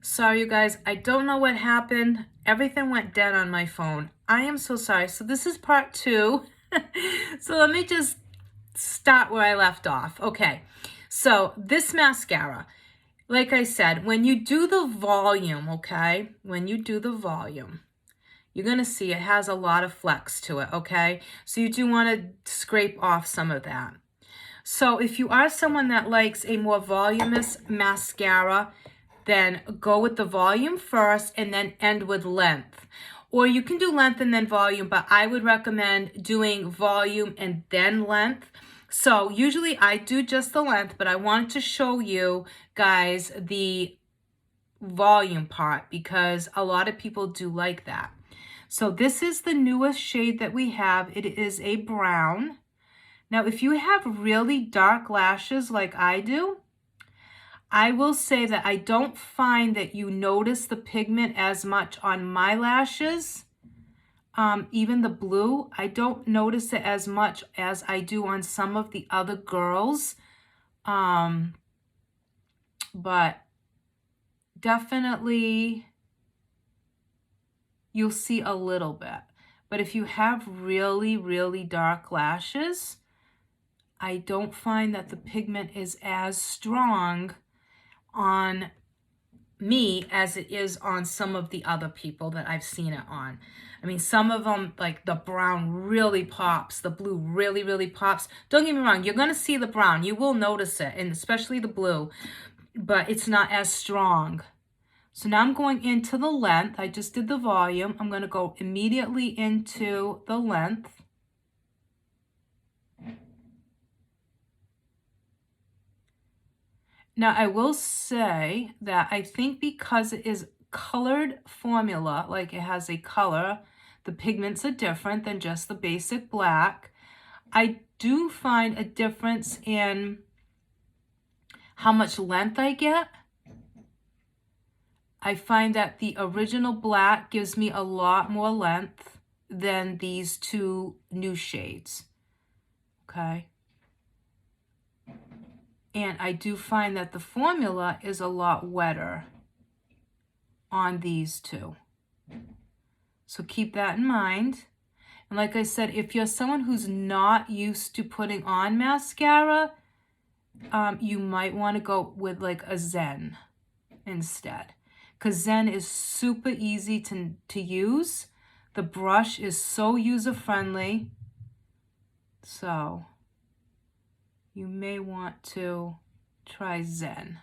Sorry, you guys. I don't know what happened. Everything went dead on my phone. I am so sorry. So this is part two. So let me just start where I left off. Okay. So this mascara, like I said, when you do the volume, okay? When you do the volume, you're going to see it has a lot of flex to it, okay? So you do want to scrape off some of that. So if you are someone that likes a more voluminous mascara, then go with the volume first and then end with length. Or you can do length and then volume, but I would recommend doing volume and then length. So usually I do just the length, but I wanted to show you guys the volume part because a lot of people do like that. So this is the newest shade that we have. It is a brown. Now, if you have really dark lashes like I do, I will say that I don't find that you notice the pigment as much on my lashes. Even the blue, I don't notice it as much as I do on some of the other girls. But definitely you'll see a little bit. But if you have really, really dark lashes, I don't find that the pigment is as strong on me as it is on some of the other people that I've seen it on. I mean, some of them, like the brown really pops, the blue really, really pops. Don't get me wrong, you're going to see the brown. You will notice it, and especially the blue, but it's not as strong. So now I'm going into the length. I just did the volume. I'm going to go immediately into the length. Now, I will say that I think because it is colored formula, like it has a color, the pigments are different than just the basic black. I do find a difference in how much length I get. I find that the original black gives me a lot more length than these two new shades. Okay. And I do find that the formula is a lot wetter on these two. So keep that in mind. And like I said, if you're someone who's not used to putting on mascara, you might want to go with like a Zen instead. Because Zen is super easy to use. The brush is so user-friendly. So you may want to try Zen.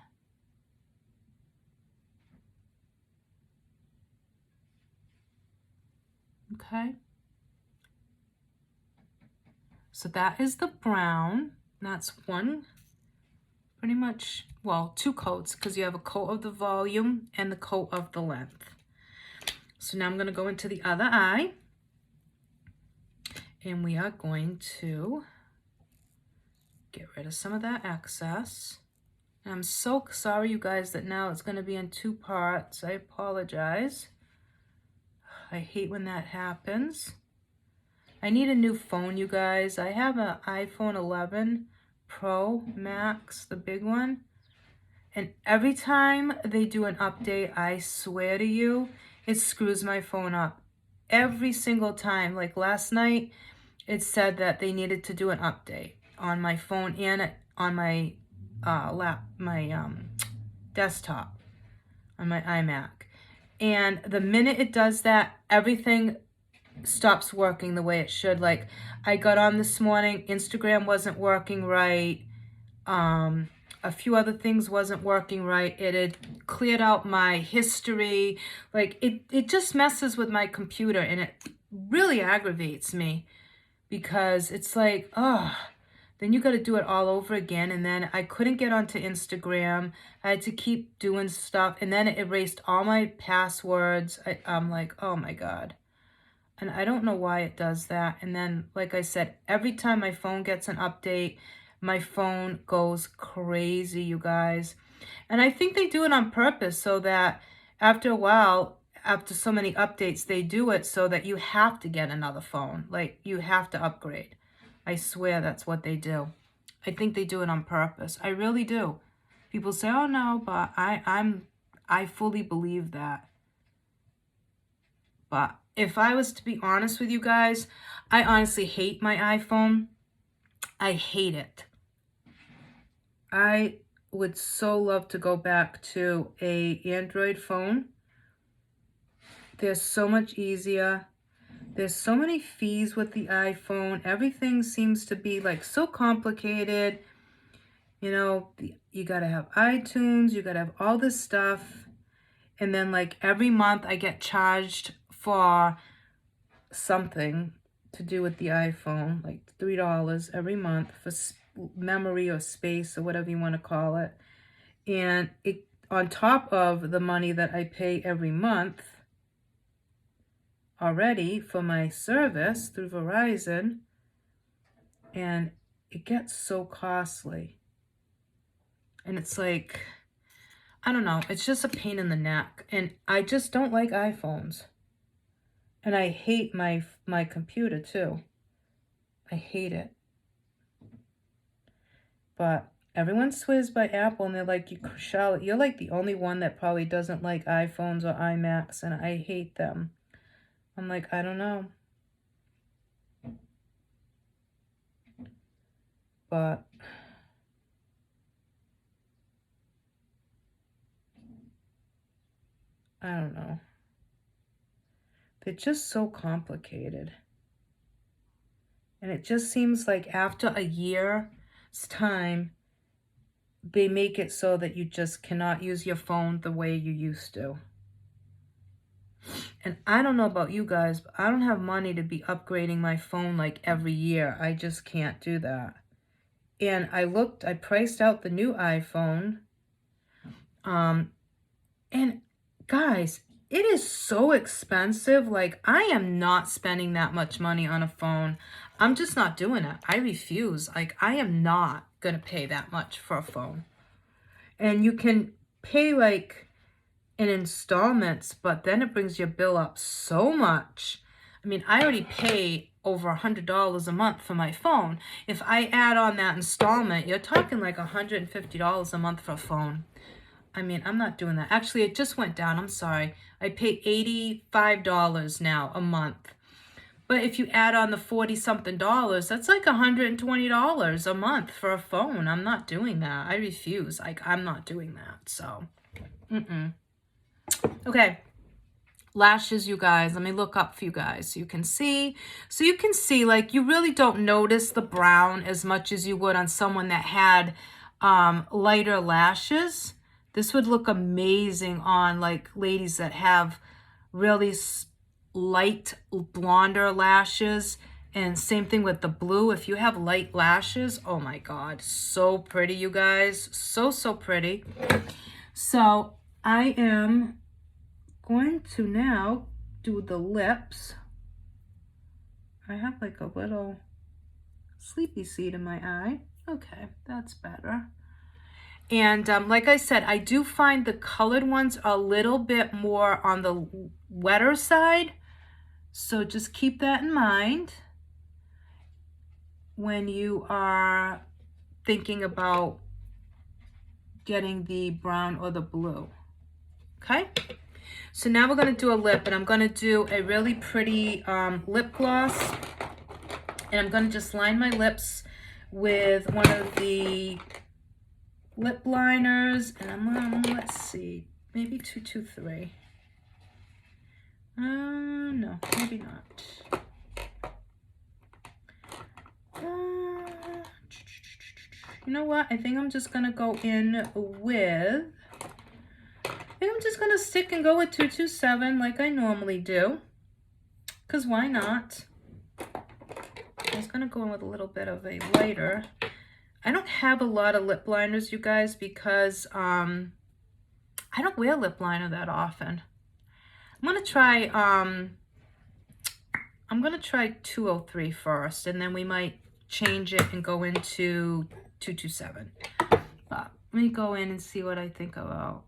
Okay. So that is the brown. That's one, pretty much, well, two coats, because you have a coat of the volume and the coat of the length. So now I'm going to go into the other eye. And we are going to get rid of some of that excess. And I'm so sorry, you guys, that now it's going to be in two parts. I apologize. I hate when that happens. I need a new phone, you guys. I have an iPhone 11 Pro Max, the big one. And every time they do an update, I swear to you, it screws my phone up. Every single time. Like last night, it said that they needed to do an update on my phone and on my desktop, on my iMac. And the minute it does that, everything stops working the way it should. Like I got on this morning, Instagram wasn't working right. A few other things wasn't working right. It had cleared out my history. Like it just messes with my computer, and it really aggravates me because it's like, oh, then you got to do it all over again. And then I couldn't get onto Instagram. I had to keep doing stuff, and then it erased all my passwords. I'm like, oh my God. And I don't know why it does that. And then, like I said, every time my phone gets an update, my phone goes crazy, you guys. And I think they do it on purpose so that after a while, after so many updates, they do it so that you have to get another phone. Like, you have to upgrade. I swear that's what they do. I think they do it on purpose. I really do. People say, oh no, but I fully believe that. But if I was to be honest with you guys, I honestly hate my iPhone. I hate it. I would so love to go back to a Android phone. They're so much easier. There's so many fees with the iPhone. Everything seems to be like so complicated. You know, you got to have iTunes, you got to have all this stuff. And then like every month I get charged for something to do with the iPhone, like $3 every month for memory or space or whatever you want to call it. And it on top of the money that I pay every month already for my service through Verizon, and it gets so costly. And it's like, I don't know, it's just a pain in the neck. And I just don't like iPhones. And I hate my computer too. I hate it. But everyone swears by Apple, and they're like, Charlotte, you're like the only one that probably doesn't like iPhones or iMacs, and I hate them. I'm like, I don't know. But I don't know. They're just so complicated. And it just seems like after a year's time, they make it so that you just cannot use your phone the way you used to. And I don't know about you guys, but I don't have money to be upgrading my phone like every year. I just can't do that. And I priced out the new iPhone. And guys, it is so expensive. Like, I am not spending that much money on a phone. I'm just not doing it. I refuse. Like, I am not going to pay that much for a phone. And you can pay like in installments, but then it brings your bill up so much. I mean, I already pay over $100 a month for my phone. If I add on that installment, you're talking like $150 a month for a phone. I mean, I'm not doing that. Actually, it just went down. I'm sorry. I pay $85 now a month. But if you add on the 40-something dollars, that's like $120 a month for a phone. I'm not doing that. I refuse. Like, I'm not doing that. So, Okay. Lashes, you guys. Let me look up for you guys so you can see. So you can see, like, you really don't notice the brown as much as you would on someone that had lighter lashes. This would look amazing on like ladies that have really light blonder lashes. And same thing with the blue. If you have light lashes, oh my God, so pretty, you guys. So, so pretty. So I am going to now do the lips. I have like a little sleepy seed in my eye. Okay, that's better. And like I said, I do find the colored ones a little bit more on the wetter side. So just keep that in mind when you are thinking about getting the brown or the blue. Okay? So now we're going to do a lip, and I'm going to do a really pretty lip gloss. And I'm going to just line my lips with one of the lip liners, and I'm gonna, let's see, maybe 223. No, maybe not. You know what? I think I'm just gonna go in with, I think I'm just gonna stick and go with 227 like I normally do, because why not? I was gonna go in with a little bit of a lighter. I don't have a lot of lip liners, you guys, because I don't wear lip liner that often. I'm gonna try 203 first, and then we might change it and go into 227. But let me go in and see what I think about.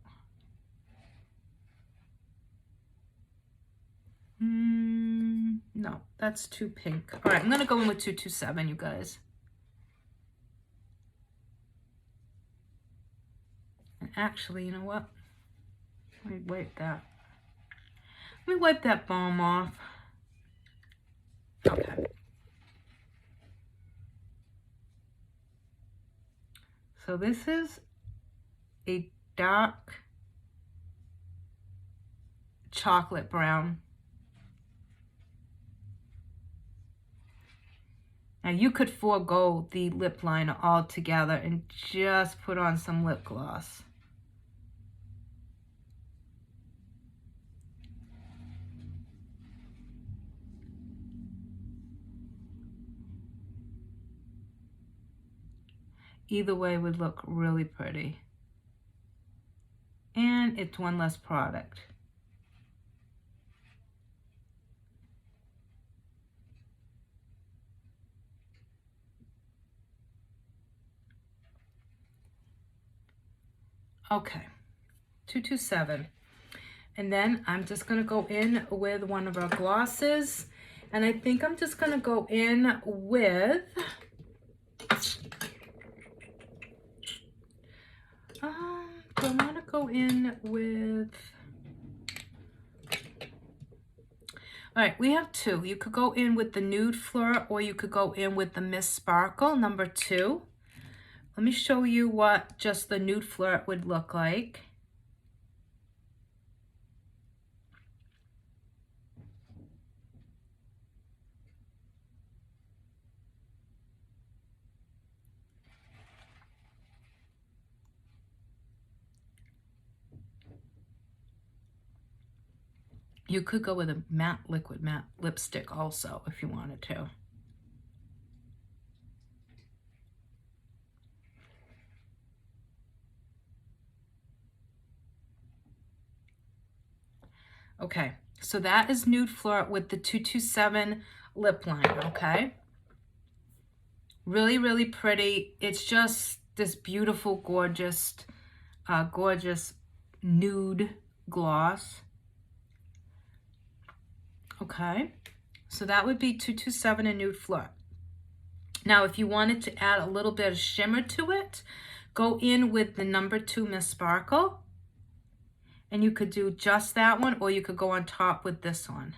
No, that's too pink. All right, I'm gonna go in with 227, you guys. And actually, you know what? Let me wipe that. Let me wipe that balm off. Okay. So this is a dark chocolate brown. Now you could forego the lip liner altogether and just put on some lip gloss. Either way would look really pretty. And it's one less product. Okay, 227. And then I'm just gonna go in with one of our glosses. And I think I'm just gonna go in with, do I wanna go in with, all right, we have two. You could go in with the Nude Flirt or you could go in with the Miss Sparkle, number 2. Let me show you what just the Nude Flirt would look like. You could go with a matte, liquid matte lipstick also if you wanted to. Okay, so that is Nude Flirt with the 227 lip liner, okay? Really, really pretty. It's just this beautiful, gorgeous, gorgeous nude gloss. Okay, so that would be 227 and Nude Flirt. Now, if you wanted to add a little bit of shimmer to it, go in with the number 2 Miss Sparkle. And you could do just that one, or you could go on top with this one,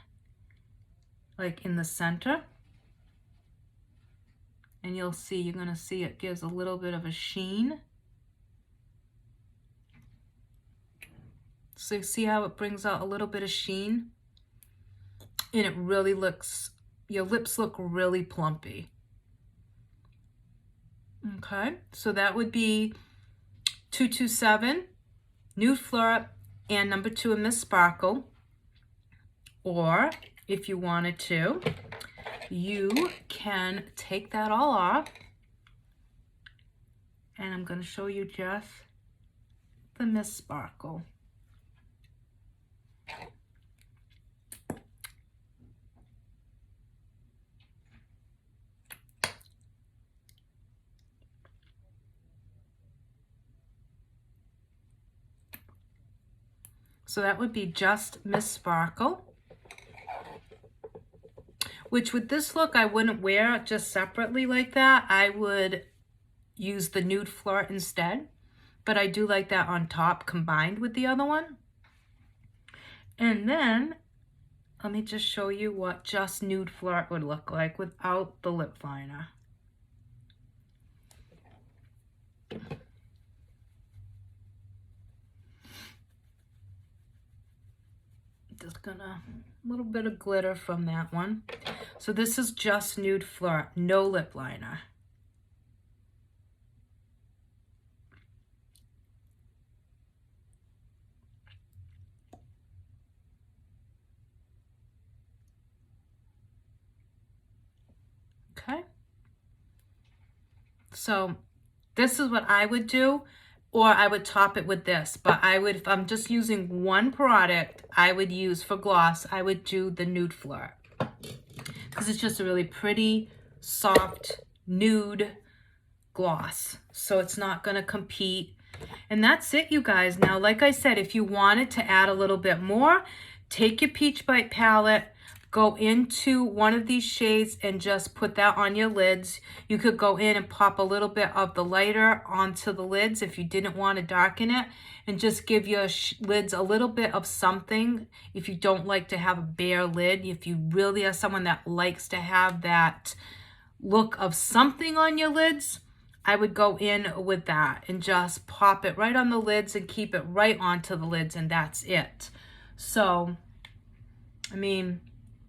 like in the center. And you'll see, you're gonna see it gives a little bit of a sheen. So you see how it brings out a little bit of sheen? And it really looks, your lips look really plumpy. Okay, so that would be 227, Nude Flirt, and number 2 in Miss Sparkle. Or if you wanted to, you can take that all off. And I'm going to show you just the Miss Sparkle. So that would be just Miss Sparkle, which with this look, I wouldn't wear just separately like that. I would use the Nude Flirt instead, but I do like that on top combined with the other one. And then let me just show you what just Nude Flirt would look like without the lip liner. Just gonna, a little bit of glitter from that one. So this is just Nude Flirt, no lip liner. Okay. So this is what I would do, or I would top it with this, but I would, if I'm just using one product, I would use for gloss, I would do the Nude Flirt because it's just a really pretty, soft, nude gloss. So it's not going to compete. And that's it, you guys. Now, like I said, if you wanted to add a little bit more, take your Peach Bite palette, go into one of these shades and just put that on your lids. You could go in and pop a little bit of the lighter onto the lids if you didn't want to darken it, and just give your lids a little bit of something if you don't like to have a bare lid. If you really are someone that likes to have that look of something on your lids, I would go in with that and just pop it right on the lids and keep it right onto the lids, and that's it. So, I mean,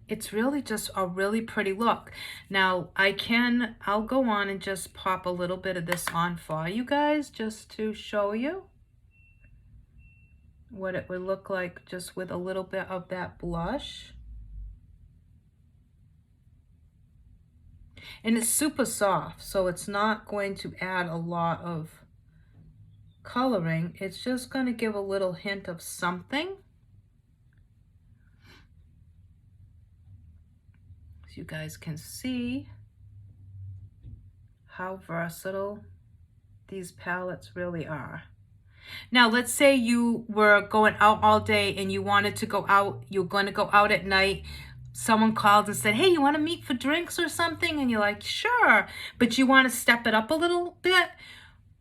it's really just a really pretty look. Now, I'll go on and just pop a little bit of this on for you guys just to show you what it would look like just with a little bit of that blush. And it's super soft, so it's not going to add a lot of coloring. It's just going to give a little hint of something. So you guys can see how versatile these palettes really are. Now, let's say you were going out all day and you wanted to go out, you're going to go out at night. Someone called and said, hey, you want to meet for drinks or something? And you're like, sure, but you want to step it up a little bit.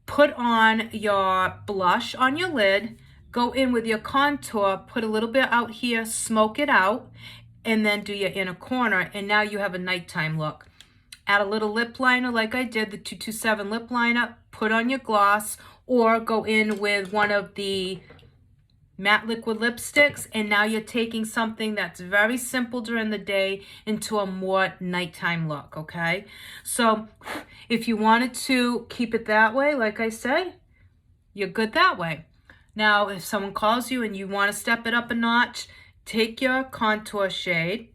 Put on your blush on your lid, go in with your contour, put a little bit out here, smoke it out, and then do your inner corner, and now you have a nighttime look. Add a little lip liner like I did, the 227 lip liner, put on your gloss, or go in with one of the matte liquid lipsticks, and now you're taking something that's very simple during the day into a more nighttime look, okay? So if you wanted to keep it that way, like I said, you're good that way. Now, if someone calls you and you want to step it up a notch, take your contour shade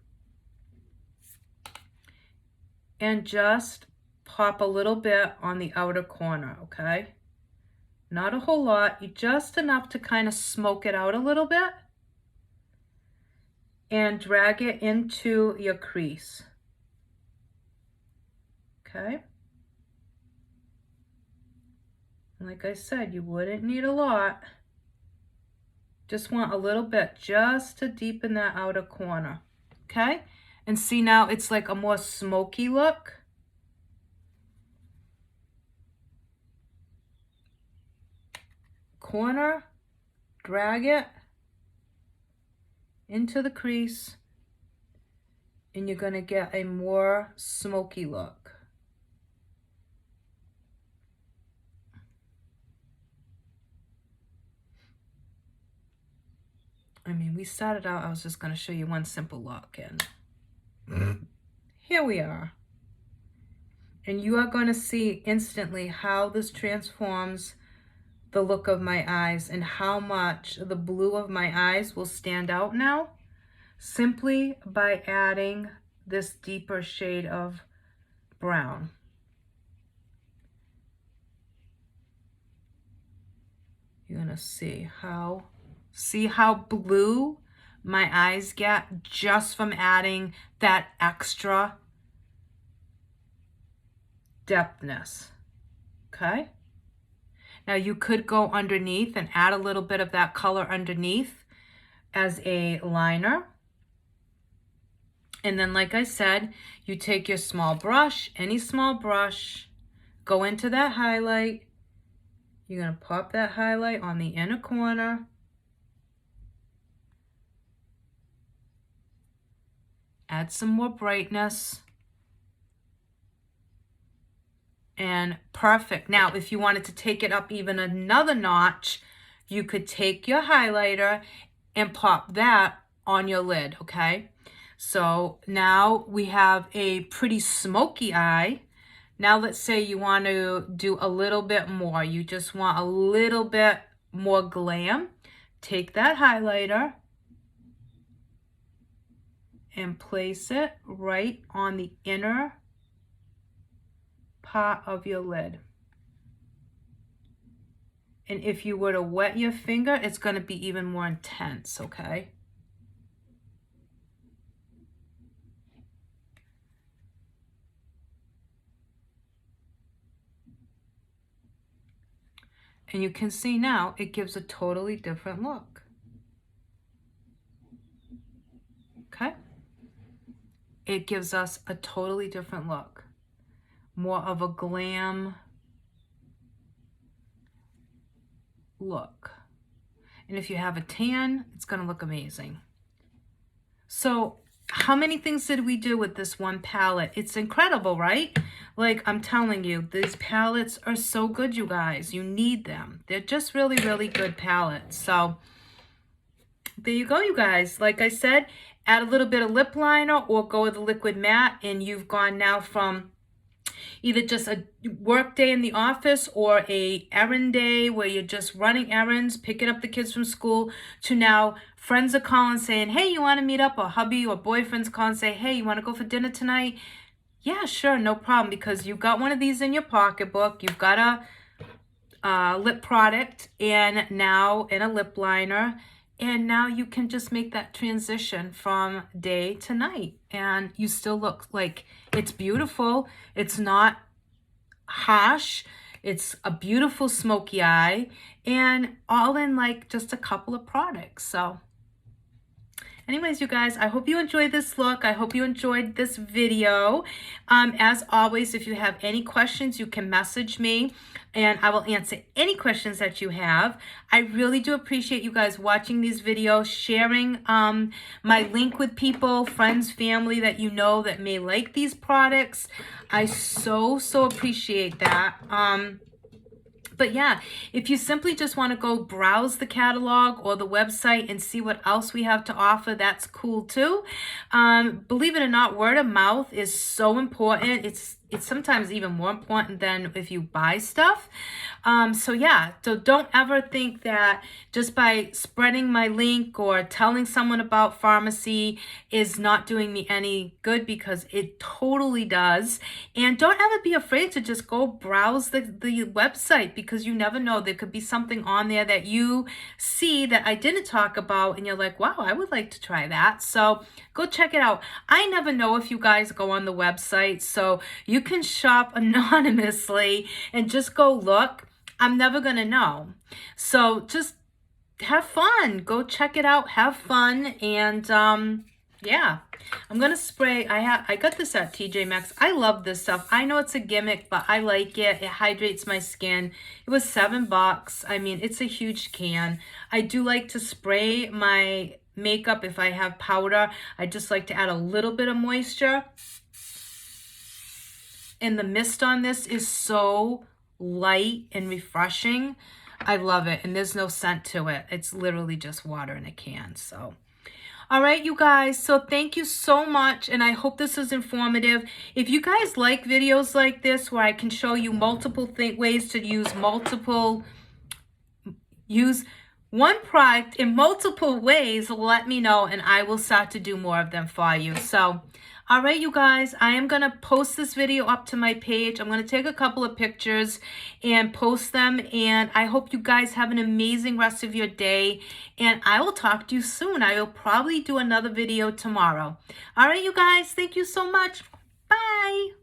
and just pop a little bit on the outer corner, okay? Not a whole lot, just enough to kind of smoke it out a little bit, and drag it into your crease, okay? Like I said, you wouldn't need a lot. Just want a little bit just to deepen that outer corner, okay? And see, now it's like a more smoky look. Corner, drag it into the crease, and you're going to get a more smoky look. I mean, we started out, I was just going to show you one simple look, and here we are. And you are going to see instantly how this transforms the look of my eyes and how much the blue of my eyes will stand out now simply by adding this deeper shade of brown. You're gonna see how blue my eyes get just from adding that extra depthness, okay? Now you could go underneath and add a little bit of that color underneath as a liner. And then, like I said, you take your small brush, any small brush, go into that highlight. You're going to pop that highlight on the inner corner. Add some more brightness. And perfect. Now, if you wanted to take it up even another notch, you could take your highlighter and pop that on your lid, okay? So now we have a pretty smoky eye. Now let's say you want to do a little bit more. You just want a little bit more glam. Take that highlighter and place it right on the inner part of your lid. And if you were to wet your finger, it's going to be even more intense, okay? And you can see now it gives a totally different look. Okay? it gives us a totally different look. More of a glam look. And if you have a tan, it's going to look amazing. So how many things did we do with this one palette? It's incredible, right? Like, I'm telling you, these palettes are so good, you guys. You need them. They're just really, really good palettes. So there you go, you guys. Like I said, add a little bit of lip liner or go with the liquid matte, and you've gone now from either just a work day in the office or a errand day where you're just running errands, picking up the kids from school, to now friends are calling saying, hey, you want to meet up? Or hubby or boyfriend's calling and say, hey, you want to go for dinner tonight? Yeah, sure, no problem, because you've got one of these in your pocketbook. You've got a lip product and a lip liner. And now you can just make that transition from day to night. And you still look like it's beautiful. It's not harsh. It's a beautiful smoky eye. And all in like just a couple of products. So anyways, you guys, I hope you enjoyed this look. I hope you enjoyed this video. As always, if you have any questions, you can message me and I will answer any questions that you have. I really do appreciate you guys watching these videos, sharing my link with people, friends, family that you know that may like these products. I so appreciate that. But yeah, if you simply just want to go browse the catalog or the website and see what else we have to offer, that's cool too. Believe it or not, word of mouth is so important. It's sometimes even more important than if you buy stuff. So yeah, so don't ever think that just by spreading my link or telling someone about Farmacy is not doing me any good, because it totally does. And don't ever be afraid to just go browse the website, because you never know. There could be something on there that you see that I didn't talk about and you're like, wow, I would like to try that. So go check it out. I never know if you guys go on the website, so you can shop anonymously and just go look. I'm never going to know. So just have fun. Go check it out. Have fun. And yeah, I'm going to spray. I got this at TJ Maxx. I love this stuff. I know it's a gimmick, but I like it. It hydrates my skin. It was $7. I mean, it's a huge can. I do like to spray my makeup if I have powder. I just like to add a little bit of moisture. And the mist on this is so light and refreshing. I love it. And there's no scent to it. It's literally just water in a can. So, all right, you guys. So thank you so much. And I hope this is informative. If you guys like videos like this where I can show you multiple ways to use one product in multiple ways, let me know and I will start to do more of them for you. So, all right, you guys, I am going to post this video up to my page. I'm going to take a couple of pictures and post them. And I hope you guys have an amazing rest of your day. And I will talk to you soon. I will probably do another video tomorrow. All right, you guys, thank you so much. Bye.